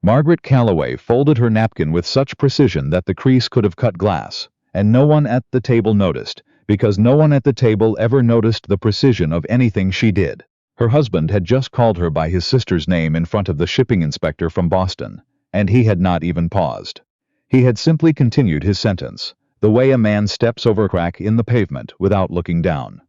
Margaret Calloway folded her napkin with such precision that the crease could have cut glass, and no one at the table noticed, because no one at the table ever noticed the precision of anything she did. Her husband had just called her by his sister's name in front of the shipping inspector from Boston, and he had not even paused. He had simply continued his sentence, the way a man steps over a crack in the pavement without looking down.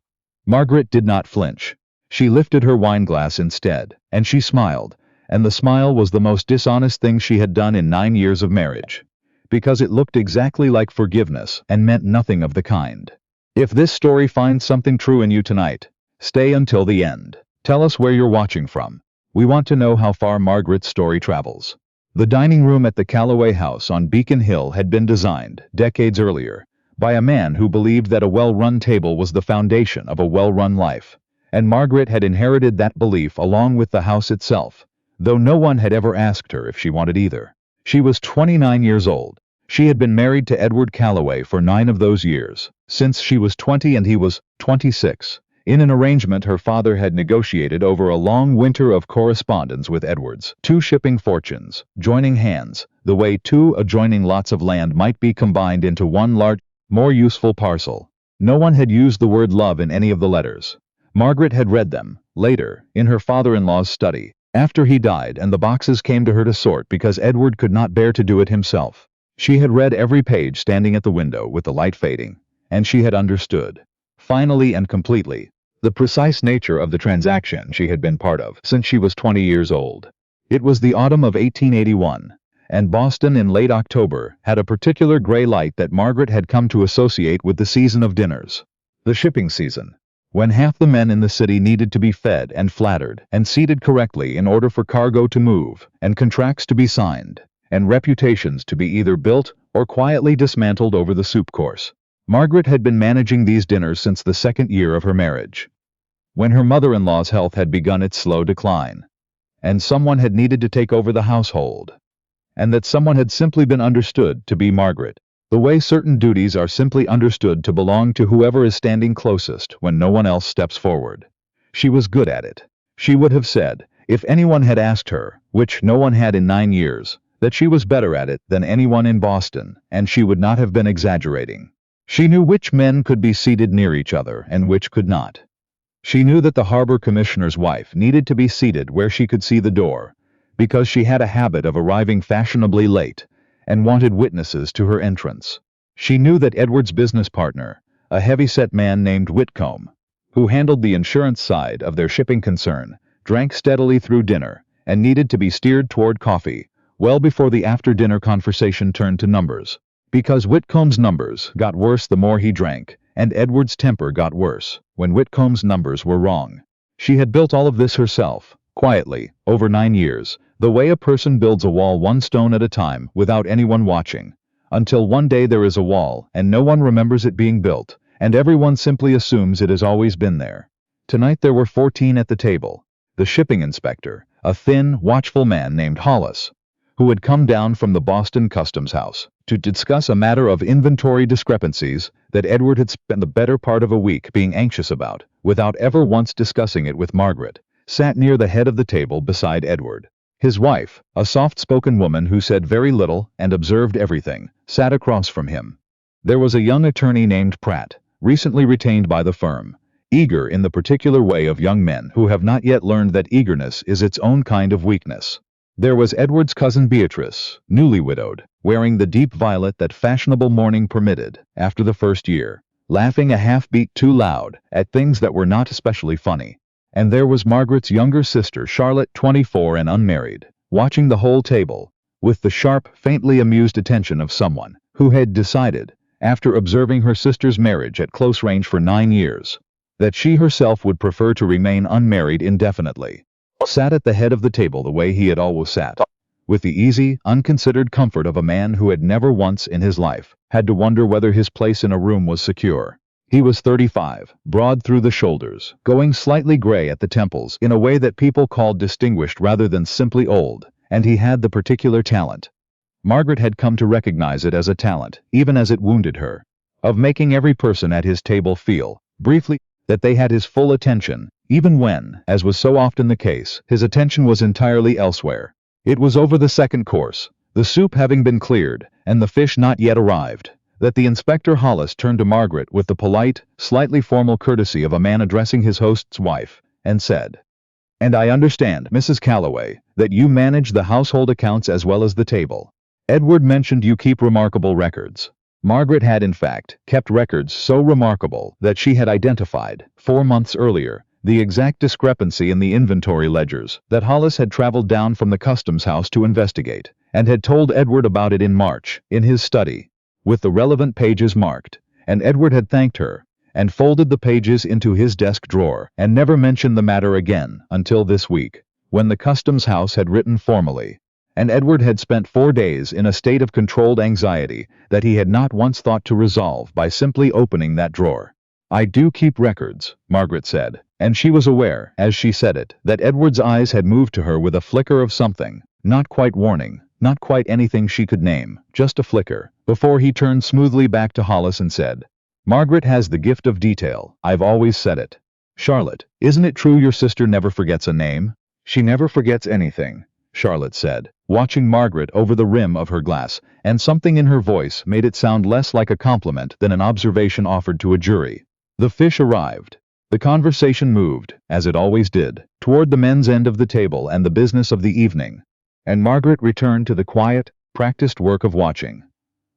Margaret did not flinch. She lifted her wineglass instead, and she smiled, and the smile was the most dishonest thing she had done in 9 years of marriage, because it looked exactly like forgiveness and meant nothing of the kind. If this story finds something true in you tonight, stay until the end. Tell us where you're watching from. We want to know how far Margaret's story travels. The dining room at the Calloway house on Beacon Hill had been designed, decades earlier, by a man who believed that a well-run table was the foundation of a well-run life, and Margaret had inherited that belief along with the house itself, though no one had ever asked her if she wanted either. She was 29 years old. She had been married to Edward Calloway for 9 of those years, since she was 20 and he was 26. In an arrangement her father had negotiated over a long winter of correspondence with Edward's 2 shipping fortunes, joining hands, the way 2 adjoining lots of land might be combined into one large, more useful parcel. No one had used the word love in any of the letters. Margaret had read them, later, in her father-in-law's study, after he died, and the boxes came to her to sort because Edward could not bear to do it himself. She had read every page standing at the window with the light fading, and she had understood, finally and completely, the precise nature of the transaction she had been part of since she was 20 years old. It was the autumn of 1881, and Boston in late October had a particular gray light that Margaret had come to associate with the season of dinners, the shipping season, when half the men in the city needed to be fed and flattered and seated correctly in order for cargo to move and contracts to be signed, and reputations to be either built or quietly dismantled over the soup course. Margaret had been managing these dinners since the 2nd year of her marriage, when her mother-in-law's health had begun its slow decline, and someone had needed to take over the household, and that someone had simply been understood to be Margaret, the way certain duties are simply understood to belong to whoever is standing closest when no one else steps forward. She was good at it. She would have said, if anyone had asked her, which no one had in 9 years, that she was better at it than anyone in Boston, and she would not have been exaggerating. She knew which men could be seated near each other and which could not. She knew that the harbor commissioner's wife needed to be seated where she could see the door, because she had a habit of arriving fashionably late and wanted witnesses to her entrance. She knew that Edward's business partner, a heavy-set man named Whitcomb, who handled the insurance side of their shipping concern, drank steadily through dinner and needed to be steered toward coffee well before the after-dinner conversation turned to numbers, because Whitcomb's numbers got worse the more he drank, and Edward's temper got worse when Whitcomb's numbers were wrong. She had built all of this herself, quietly, over 9 years, the way a person builds a wall one stone at a time without anyone watching, until one day there is a wall and no one remembers it being built, and everyone simply assumes it has always been there. Tonight there were 14 at the table. The shipping inspector, a thin, watchful man named Hollis, who had come down from the Boston Customs House to discuss a matter of inventory discrepancies that Edward had spent the better part of a week being anxious about, without ever once discussing it with Margaret, sat near the head of the table beside Edward. His wife, a soft-spoken woman who said very little and observed everything, sat across from him. There was a young attorney named Pratt, recently retained by the firm, eager in the particular way of young men who have not yet learned that eagerness is its own kind of weakness. There was Edward's cousin Beatrice, newly widowed, wearing the deep violet that fashionable mourning permitted after the first year, laughing a half-beat too loud at things that were not especially funny. And there was Margaret's younger sister Charlotte, 24 and unmarried, watching the whole table, with the sharp, faintly amused attention of someone who had decided, after observing her sister's marriage at close range for 9 years, that she herself would prefer to remain unmarried indefinitely. Sat at the head of the table the way he had always sat, with the easy, unconsidered comfort of a man who had never once in his life had to wonder whether his place in a room was secure. He was 35, broad through the shoulders, going slightly gray at the temples in a way that people called distinguished rather than simply old, and he had the particular talent. Margaret had come to recognize it as a talent, even as it wounded her, of making every person at his table feel, briefly, that they had his full attention, even when, as was so often the case, his attention was entirely elsewhere. It was over the second course, the soup having been cleared, and the fish not yet arrived, that the Inspector Hollis turned to Margaret with the polite, slightly formal courtesy of a man addressing his host's wife, and said, "And I understand, Mrs. Calloway, that you manage the household accounts as well as the table. Edward mentioned you keep remarkable records." Margaret had in fact kept records so remarkable that she had identified, 4 months earlier, the exact discrepancy in the inventory ledgers that Hollis had traveled down from the customs house to investigate, and had told Edward about it in March, in his study, with the relevant pages marked, and Edward had thanked her, and folded the pages into his desk drawer, and never mentioned the matter again until this week, when the customs house had written formally, and Edward had spent 4 days in a state of controlled anxiety that he had not once thought to resolve by simply opening that drawer. "I do keep records," Margaret said, and she was aware, as she said it, that Edward's eyes had moved to her with a flicker of something, not quite warning, not quite anything she could name, just a flicker, before he turned smoothly back to Hollis and said, "Margaret has the gift of detail, I've always said it. Charlotte, isn't it true your sister never forgets a name?" "She never forgets anything," Charlotte said, watching Margaret over the rim of her glass, and something in her voice made it sound less like a compliment than an observation offered to a jury. The fish arrived. The conversation moved, as it always did, toward the men's end of the table and the business of the evening, and Margaret returned to the quiet, practiced work of watching.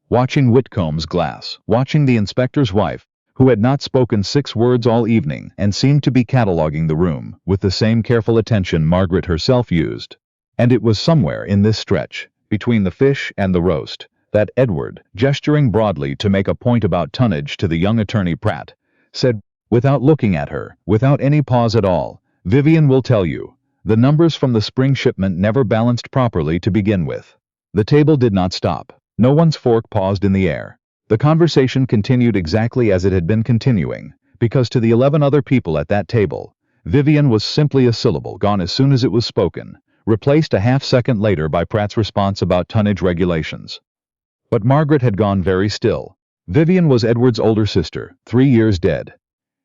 Watching Whitcomb's glass, watching the inspector's wife, who had not spoken 6 words all evening and seemed to be cataloguing the room with the same careful attention Margaret herself used. And it was somewhere in this stretch, between the fish and the roast, that Edward, gesturing broadly to make a point about tonnage to the young attorney Pratt, said, without looking at her, without any pause at all, "Vivian will tell you, the numbers from the spring shipment never balanced properly to begin with." The table did not stop. No one's fork paused in the air. The conversation continued exactly as it had been continuing, because to the 11 other people at that table, Vivian was simply a syllable gone as soon as it was spoken, replaced a half-second later by Pratt's response about tonnage regulations. But Margaret had gone very still. Vivian was Edward's older sister, 3 years dead.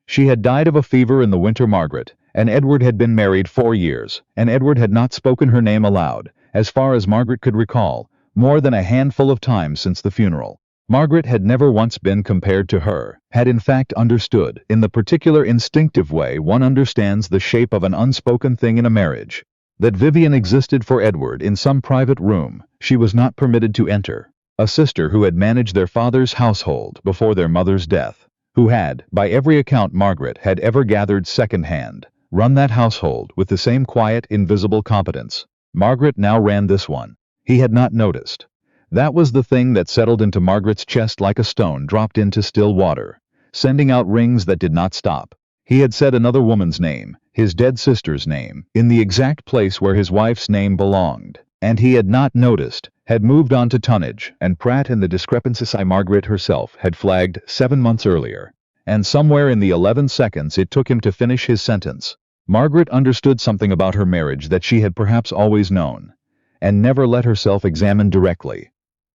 She had died of a fever in the winter, Margaret, and Edward had been married 4 years, and Edward had not spoken her name aloud, as far as Margaret could recall, more than a handful of times since the funeral. Margaret had never once been compared to her, had in fact understood, in the particular instinctive way one understands the shape of an unspoken thing in a marriage, that Vivian existed for Edward in some private room she was not permitted to enter, a sister who had managed their father's household before their mother's death, who had, by every account Margaret had ever gathered second-hand, run that household with the same quiet, invisible competence. Margaret now ran this one. He had not noticed. That was the thing that settled into Margaret's chest like a stone dropped into still water, sending out rings that did not stop. He had said another woman's name, his dead sister's name, in the exact place where his wife's name belonged, and he had not noticed, had moved on to tonnage, and Pratt and the discrepancies Margaret herself had flagged 7 months earlier, and somewhere in the 11 seconds it took him to finish his sentence, Margaret understood something about her marriage that she had perhaps always known, and never let herself examine directly.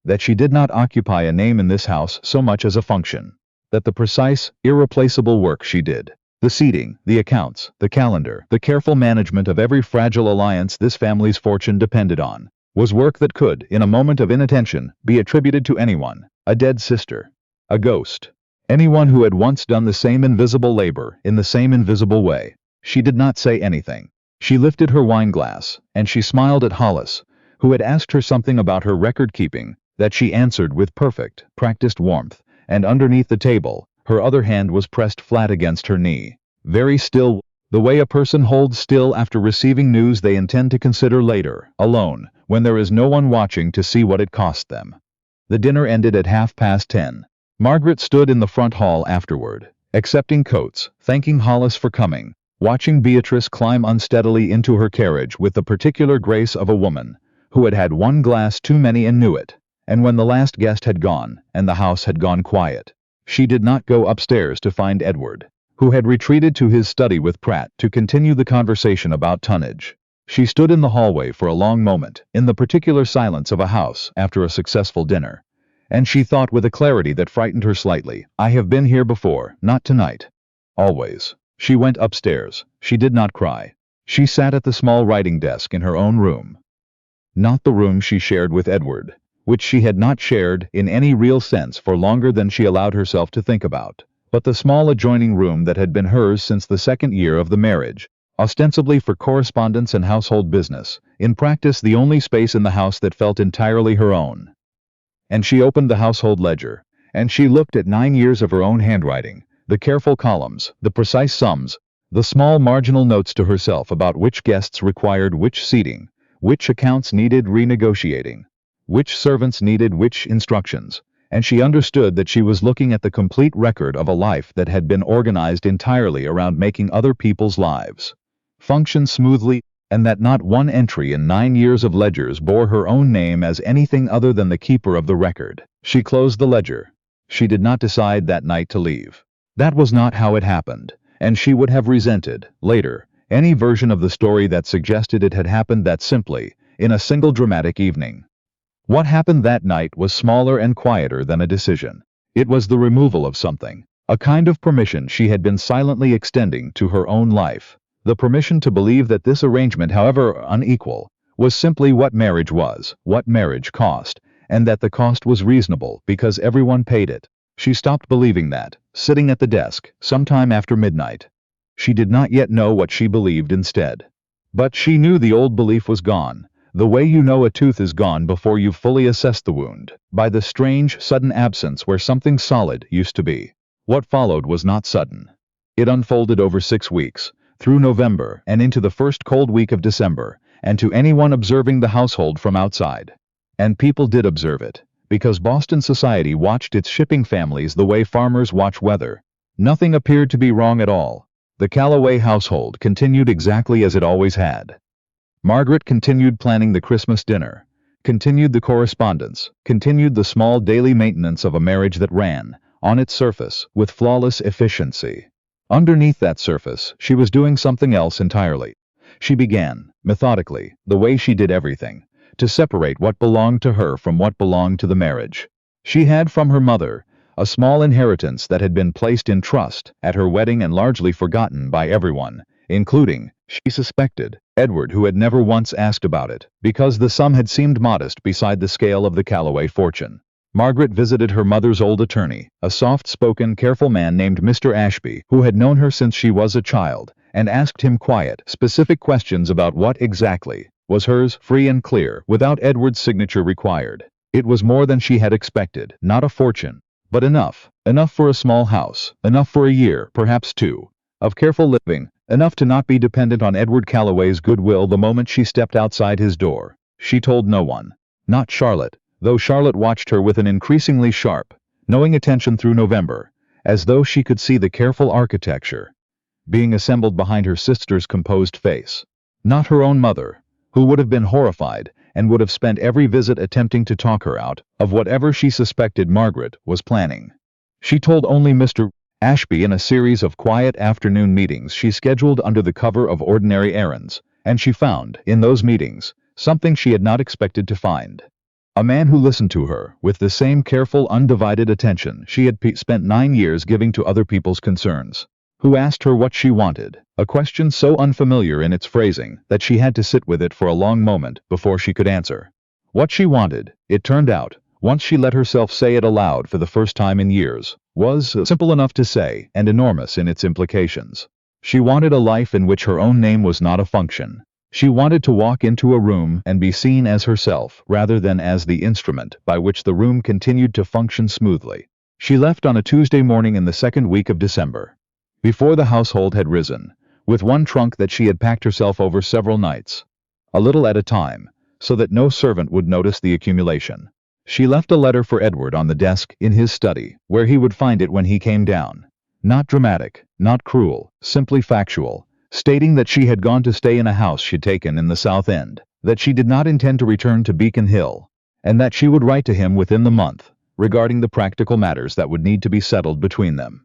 That she did not occupy a name in this house so much as a function. That the precise, irreplaceable work she did, the seating, the accounts, the calendar, the careful management of every fragile alliance this family's fortune depended on, was work that could, in a moment of inattention, be attributed to anyone, a dead sister, a ghost, anyone who had once done the same invisible labor in the same invisible way. She did not say anything. She lifted her wine glass, and she smiled at Hollis, who had asked her something about her record-keeping, that she answered with perfect, practiced warmth, and underneath the table, her other hand was pressed flat against her knee, very still, the way a person holds still after receiving news they intend to consider later, alone, when there is no one watching to see what it cost them. The dinner ended at 10:30. Margaret stood in the front hall afterward, accepting coats, thanking Hollis for coming, watching Beatrice climb unsteadily into her carriage with the particular grace of a woman who had had one glass too many and knew it, and when the last guest had gone, and the house had gone quiet, she did not go upstairs to find Edward, who had retreated to his study with Pratt to continue the conversation about tonnage. She stood in the hallway for a long moment, in the particular silence of a house after a successful dinner, and she thought with a clarity that frightened her slightly, "I have been here before, not tonight." Always. She went upstairs. She did not cry. She sat at the small writing desk in her own room. Not the room she shared with Edward, which she had not shared in any real sense for longer than she allowed herself to think about, but the small adjoining room that had been hers since the second year of the marriage, ostensibly for correspondence and household business, in practice the only space in the house that felt entirely her own. And she opened the household ledger, and she looked at 9 years of her own handwriting, the careful columns, the precise sums, the small marginal notes to herself about which guests required which seating, which accounts needed renegotiating, which servants needed which instructions, and she understood that she was looking at the complete record of a life that had been organized entirely around making other people's lives function smoothly, and that not one entry in 9 years of ledgers bore her own name as anything other than the keeper of the record. She closed the ledger. She did not decide that night to leave. That was not how it happened, and she would have resented, later, any version of the story that suggested it had happened that simply, in a single dramatic evening. What happened that night was smaller and quieter than a decision. It was the removal of something, a kind of permission she had been silently extending to her own life. The permission to believe that this arrangement, however unequal, was simply what marriage was, what marriage cost, and that the cost was reasonable because everyone paid it. She stopped believing that, sitting at the desk, sometime after midnight. She did not yet know what she believed instead. But she knew the old belief was gone, the way you know a tooth is gone before you've fully assessed the wound, by the strange, sudden absence where something solid used to be. What followed was not sudden. It unfolded over 6 weeks, through November and into the first cold week of December, and to anyone observing the household from outside. And people did observe it, because Boston society watched its shipping families the way farmers watch weather. Nothing appeared to be wrong at all. The Calloway household continued exactly as it always had. Margaret continued planning the Christmas dinner, continued the correspondence, continued the small daily maintenance of a marriage that ran, on its surface, with flawless efficiency. Underneath that surface, she was doing something else entirely. She began, methodically, the way she did everything, to separate what belonged to her from what belonged to the marriage. She had from her mother a small inheritance that had been placed in trust at her wedding and largely forgotten by everyone, including, she suspected, Edward, who had never once asked about it, because the sum had seemed modest beside the scale of the Calloway fortune. Margaret visited her mother's old attorney, a soft-spoken, careful man named Mr. Ashby, who had known her since she was a child, and asked him quiet, specific questions about what exactly was hers, free and clear, without Edward's signature required. It was more than she had expected, not a fortune, but enough for a small house, enough for a year, perhaps 2, of careful living, enough to not be dependent on Edward Calloway's goodwill the moment she stepped outside his door. She told no one, not Charlotte, though Charlotte watched her with an increasingly sharp, knowing attention through November, as though she could see the careful architecture being assembled behind her sister's composed face. Not her own mother, who would have been horrified and would have spent every visit attempting to talk her out of whatever she suspected Margaret was planning. She told only Mr. Ashby in a series of quiet afternoon meetings she scheduled under the cover of ordinary errands, and she found, in those meetings, something she had not expected to find. A man who listened to her with the same careful, undivided attention she had spent 9 years giving to other people's concerns. Who asked her what she wanted, a question so unfamiliar in its phrasing that she had to sit with it for a long moment before she could answer. What she wanted, it turned out, once she let herself say it aloud for the first time in years, was simple enough to say and enormous in its implications. She wanted a life in which her own name was not a function. She wanted to walk into a room and be seen as herself rather than as the instrument by which the room continued to function smoothly. She left on a Tuesday morning in the second week of December, before the household had risen, with one trunk that she had packed herself over several nights, a little at a time, so that no servant would notice the accumulation. She left a letter for Edward on the desk in his study, where he would find it when he came down. Not dramatic, not cruel, simply factual, stating that she had gone to stay in a house she'd taken in the South End, that she did not intend to return to Beacon Hill, and that she would write to him within the month, regarding the practical matters that would need to be settled between them.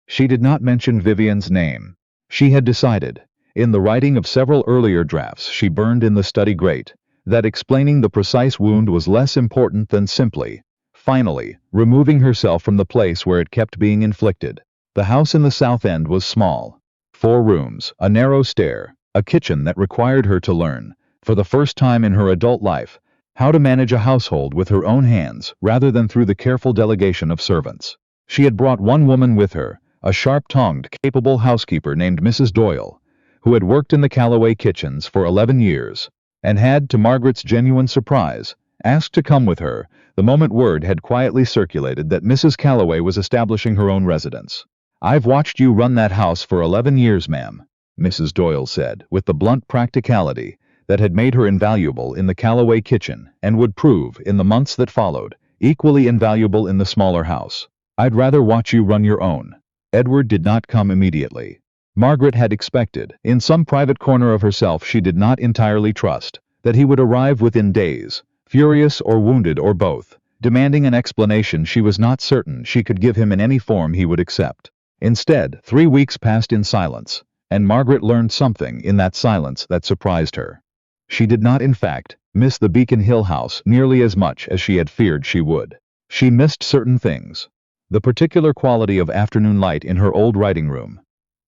She did not mention Vivian's name. She had decided, in the writing of several earlier drafts she burned in the study grate, that explaining the precise wound was less important than simply, finally, removing herself from the place where it kept being inflicted. The house in the South End was small. 4 rooms, a narrow stair, a kitchen that required her to learn, for the first time in her adult life, how to manage a household with her own hands rather than through the careful delegation of servants. She had brought one woman with her, a sharp-tongued, capable housekeeper named Mrs. Doyle, who had worked in the Calloway kitchens for 11 years, and had, to Margaret's genuine surprise, asked to come with her the moment word had quietly circulated that Mrs. Calloway was establishing her own residence. "I've watched you run that house for 11 years, ma'am," Mrs. Doyle said, with the blunt practicality that had made her invaluable in the Calloway kitchen and would prove, in the months that followed, equally invaluable in the smaller house. "I'd rather watch you run your own." Edward did not come immediately. Margaret had expected, in some private corner of herself she did not entirely trust, that he would arrive within days, furious or wounded or both, demanding an explanation she was not certain she could give him in any form he would accept. Instead, 3 weeks passed in silence, and Margaret learned something in that silence that surprised her. She did not, in fact, miss the Beacon Hill house nearly as much as she had feared she would. She missed certain things. The particular quality of afternoon light in her old writing room.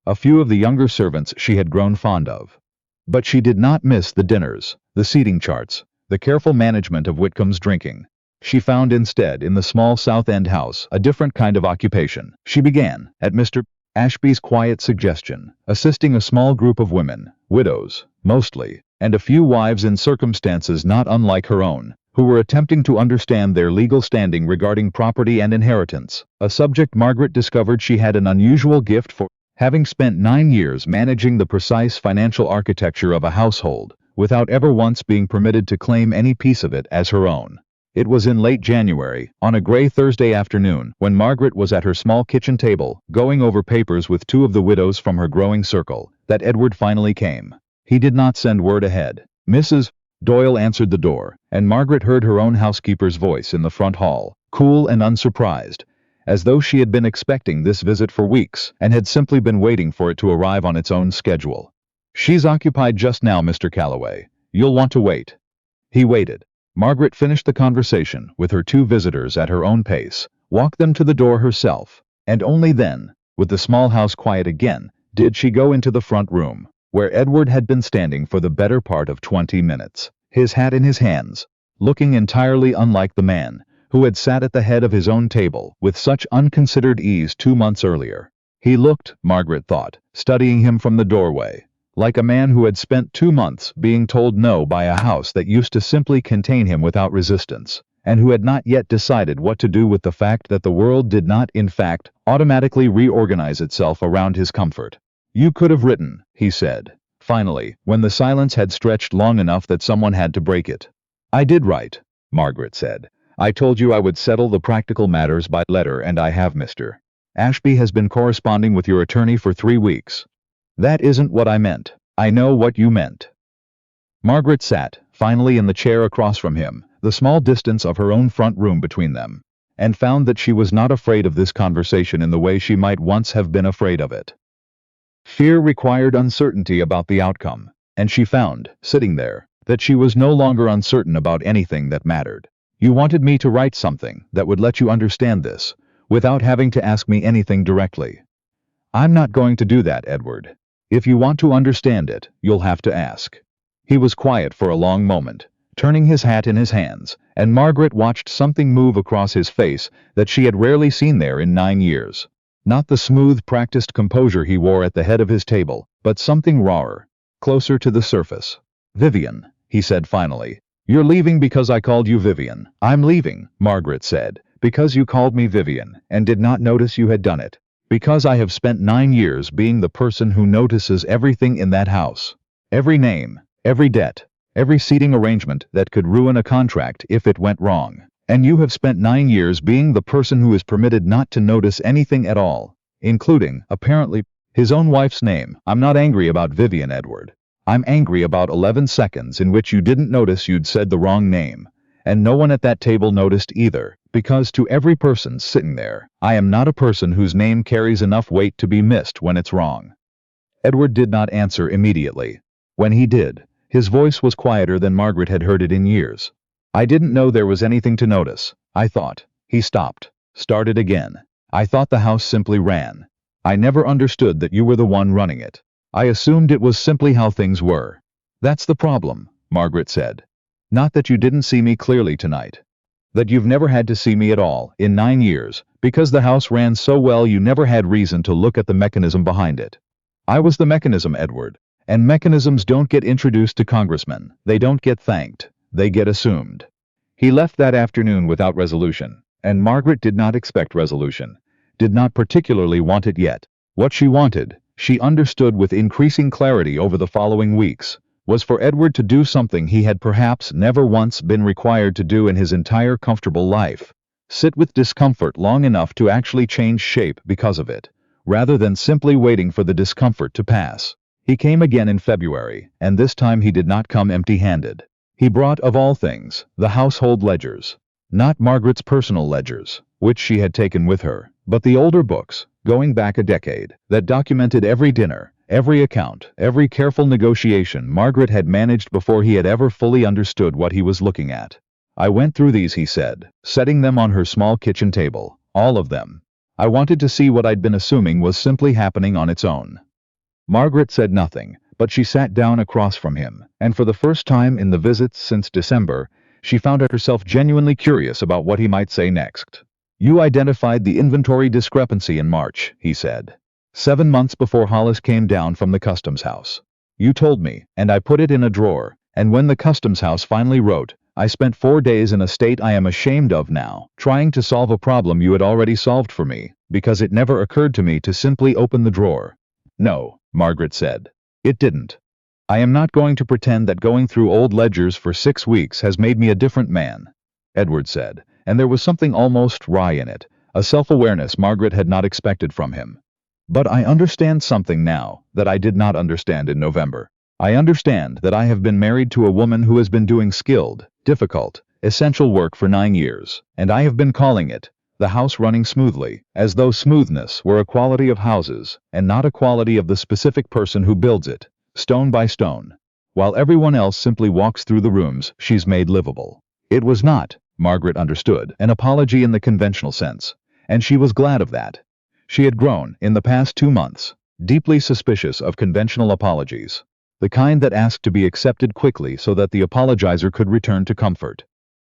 A few of the younger servants she had grown fond of. But she did not miss the dinners, the seating charts, the careful management of Whitcomb's drinking. She found instead in the small South End house a different kind of occupation. She began, at Mr. Ashby's quiet suggestion, assisting a small group of women, widows, mostly, and a few wives in circumstances not unlike her own, who were attempting to understand their legal standing regarding property and inheritance, a subject Margaret discovered she had an unusual gift for, having spent 9 years managing the precise financial architecture of a household, without ever once being permitted to claim any piece of it as her own. It was in late January, on a gray Thursday afternoon, when Margaret was at her small kitchen table, going over papers with 2 of the widows from her growing circle, that Edward finally came. He did not send word ahead. Mrs. Doyle answered the door, and Margaret heard her own housekeeper's voice in the front hall, cool and unsurprised, as though she had been expecting this visit for weeks and had simply been waiting for it to arrive on its own schedule. "She's occupied just now, Mr. Calloway. You'll want to wait." He waited. Margaret finished the conversation with her 2 visitors at her own pace, walked them to the door herself, and only then, with the small house quiet again, did she go into the front room, where Edward had been standing for the better part of 20 minutes, his hat in his hands, looking entirely unlike the man who had sat at the head of his own table with such unconsidered ease 2 months earlier. He looked, Margaret thought, studying him from the doorway, like a man who had spent 2 months being told no by a house that used to simply contain him without resistance, and who had not yet decided what to do with the fact that the world did not, in fact, automatically reorganize itself around his comfort. "You could have written," he said, finally, when the silence had stretched long enough that someone had to break it. "I did write," Margaret said. "I told you I would settle the practical matters by letter, and I have. Mr. Ashby has been corresponding with your attorney for 3 weeks. "That isn't what I meant." "I know what you meant." Margaret sat, finally, in the chair across from him, the small distance of her own front room between them, and found that she was not afraid of this conversation in the way she might once have been afraid of it. Fear required uncertainty about the outcome, and she found, sitting there, that she was no longer uncertain about anything that mattered. "You wanted me to write something that would let you understand this, without having to ask me anything directly. I'm not going to do that, Edward. If you want to understand it, you'll have to ask." He was quiet for a long moment, turning his hat in his hands, and Margaret watched something move across his face that she had rarely seen there in 9 years. Not the smooth, practiced composure he wore at the head of his table, but something rawer, closer to the surface. "Vivian," he said finally. "You're leaving because I called you Vivian." "I'm leaving," Margaret said, "because you called me Vivian, and did not notice you had done it. Because I have spent 9 years being the person who notices everything in that house. Every name, every debt, every seating arrangement that could ruin a contract if it went wrong. And you have spent 9 years being the person who is permitted not to notice anything at all, including, apparently, his own wife's name." "I'm not angry about Vivian, Edward. I'm angry about 11 seconds in which you didn't notice you'd said the wrong name, and no one at that table noticed either, because to every person sitting there, I am not a person whose name carries enough weight to be missed when it's wrong." Edward did not answer immediately. When he did, his voice was quieter than Margaret had heard it in years. "I didn't know there was anything to notice. I thought." He stopped, started again. "I thought the house simply ran. I never understood that you were the one running it. I assumed it was simply how things were. That's the problem," Margaret said. Not that you didn't see me clearly tonight. That you've never had to see me at all, in 9 years, because the house ran so well you never had reason to look at the mechanism behind it. I was the mechanism, Edward. And mechanisms don't get introduced to congressmen. They don't get thanked. They get assumed. He left that afternoon without resolution, and Margaret did not expect resolution, did not particularly want it yet. What she wanted, she understood with increasing clarity over the following weeks, was for Edward to do something he had perhaps never once been required to do in his entire comfortable life. Sit with discomfort long enough to actually change shape because of it, rather than simply waiting for the discomfort to pass. He came again in February, and this time he did not come empty-handed. He brought, of all things, the household ledgers. Not Margaret's personal ledgers, which she had taken with her, but the older books, going back a decade, that documented every dinner, every account, every careful negotiation Margaret had managed before he had ever fully understood what he was looking at. I went through these, he said, setting them on her small kitchen table, all of them. I wanted to see what I'd been assuming was simply happening on its own. Margaret said nothing, but she sat down across from him, and for the first time in the visits since December, she found herself genuinely curious about what he might say next. You identified the inventory discrepancy in March, he said. 7 months before Hollis came down from the customs house. You told me, and I put it in a drawer, and when the customs house finally wrote, I spent 4 days in a state I am ashamed of now, trying to solve a problem you had already solved for me, because it never occurred to me to simply open the drawer. No, Margaret said. It didn't. I am not going to pretend that going through old ledgers for 6 weeks has made me a different man, Edward said, and there was something almost wry in it, a self-awareness Margaret had not expected from him. But I understand something now that I did not understand in November. I understand that I have been married to a woman who has been doing skilled, difficult, essential work for 9 years, and I have been calling it, the house running smoothly, as though smoothness were a quality of houses, and not a quality of the specific person who builds it, stone by stone. While everyone else simply walks through the rooms she's made livable. It was not, Margaret understood, an apology in the conventional sense, and she was glad of that. She had grown, in the past 2 months, deeply suspicious of conventional apologies, the kind that asked to be accepted quickly so that the apologizer could return to comfort.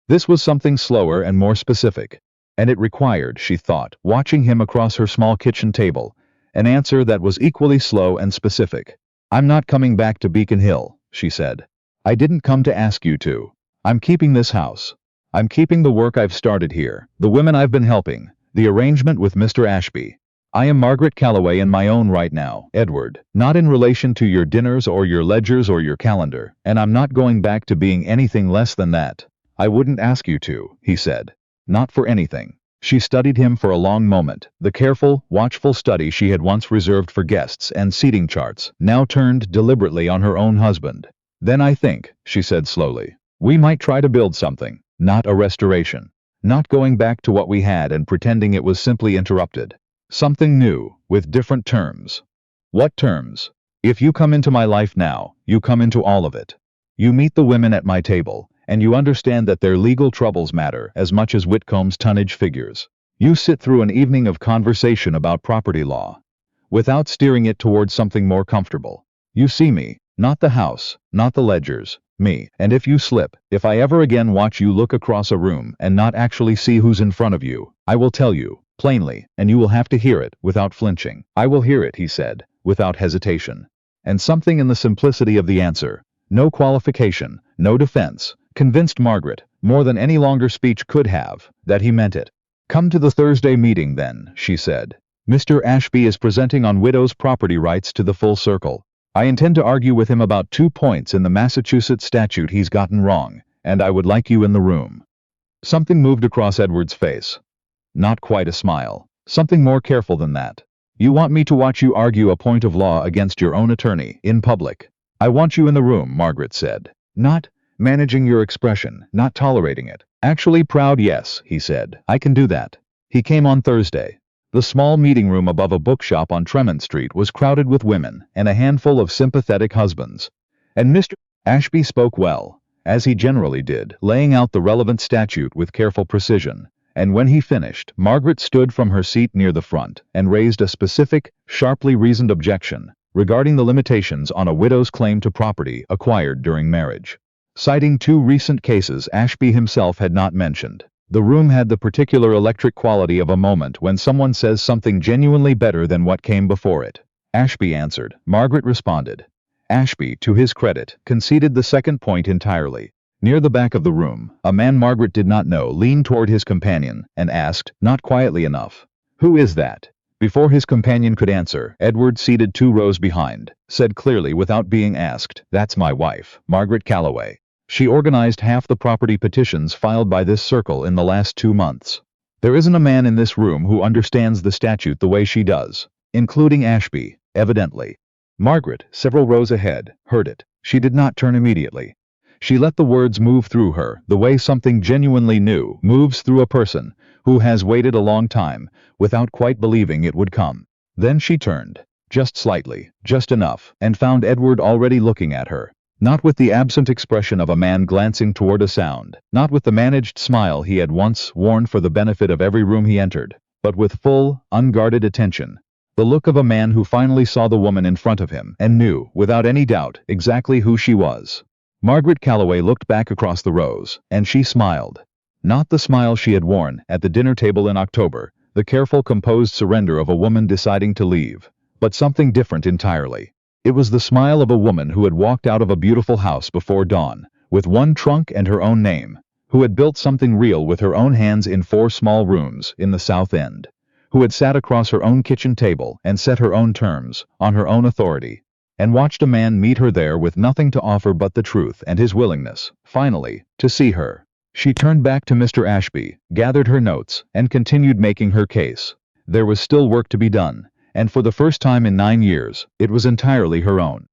This was something slower and more specific. And it required, she thought, watching him across her small kitchen table, an answer that was equally slow and specific. I'm not coming back to Beacon Hill, she said. I didn't come to ask you to. I'm keeping this house. I'm keeping the work I've started here, the women I've been helping, the arrangement with Mr. Ashby. I am Margaret Calloway in my own right now, Edward, not in relation to your dinners or your ledgers or your calendar, and I'm not going back to being anything less than that. I wouldn't ask you to, he said. Not for anything. She studied him for a long moment, the careful, watchful study she had once reserved for guests and seating charts, now turned deliberately on her own husband. Then I think, she said slowly, we might try to build something, not a restoration. Not going back to what we had and pretending it was simply interrupted. Something new, with different terms. What terms? If you come into my life now, you come into all of it. You meet the women at my table, and you understand that their legal troubles matter as much as Whitcomb's tonnage figures. You sit through an evening of conversation about property law, without steering it towards something more comfortable. You see me, not the house, not the ledgers, me, and if you slip, if I ever again watch you look across a room and not actually see who's in front of you, I will tell you, plainly, and you will have to hear it without flinching. I will hear it, he said, without hesitation. And something in the simplicity of the answer, no qualification, no defense, convinced Margaret, more than any longer speech could have, that he meant it. Come to the Thursday meeting then, she said. Mr. Ashby is presenting on widows' property rights to the full circle. I intend to argue with him about 2 points in the Massachusetts statute he's gotten wrong, and I would like you in the room. Something moved across Edward's face. Not quite a smile. Something more careful than that. You want me to watch you argue a point of law against your own attorney, in public. I want you in the room, Margaret said. Not managing your expression, not tolerating it. Actually proud, yes, he said. I can do that. He came on Thursday. The small meeting room above a bookshop on Tremont Street was crowded with women and a handful of sympathetic husbands. And Mr. Ashby spoke well, as he generally did, laying out the relevant statute with careful precision. And when he finished, Margaret stood from her seat near the front and raised a specific, sharply reasoned objection regarding the limitations on a widow's claim to property acquired during marriage. citing 2 recent cases Ashby himself had not mentioned. The room had the particular electric quality of a moment when someone says something genuinely better than what came before it. Ashby answered. Margaret responded. Ashby, to his credit, conceded the second point entirely. Near the back of the room, a man Margaret did not know leaned toward his companion and asked, not quietly enough, "Who is that?" Before his companion could answer, Edward, seated 2 rows behind, said clearly without being asked, "That's my wife, Margaret Calloway. She organized half the property petitions filed by this circle in the last 2 months. There isn't a man in this room who understands the statute the way she does, including Ashby, evidently." Margaret, several rows ahead, heard it. She did not turn immediately. She let the words move through her, the way something genuinely new moves through a person who has waited a long time, without quite believing it would come. Then she turned, just slightly, just enough, and found Edward already looking at her. Not with the absent expression of a man glancing toward a sound, not with the managed smile he had once worn for the benefit of every room he entered, but with full, unguarded attention. The look of a man who finally saw the woman in front of him and knew, without any doubt, exactly who she was. Margaret Calloway looked back across the rows, and she smiled. Not the smile she had worn at the dinner table in October, the careful, composed surrender of a woman deciding to leave, but something different entirely. It was the smile of a woman who had walked out of a beautiful house before dawn, with 1 trunk and her own name, who had built something real with her own hands in 4 small rooms in the South End, who had sat across her own kitchen table and set her own terms, on her own authority, and watched a man meet her there with nothing to offer but the truth and his willingness, finally, to see her. She turned back to Mr. Ashby, gathered her notes, and continued making her case. There was still work to be done, and for the first time in 9 years, it was entirely her own.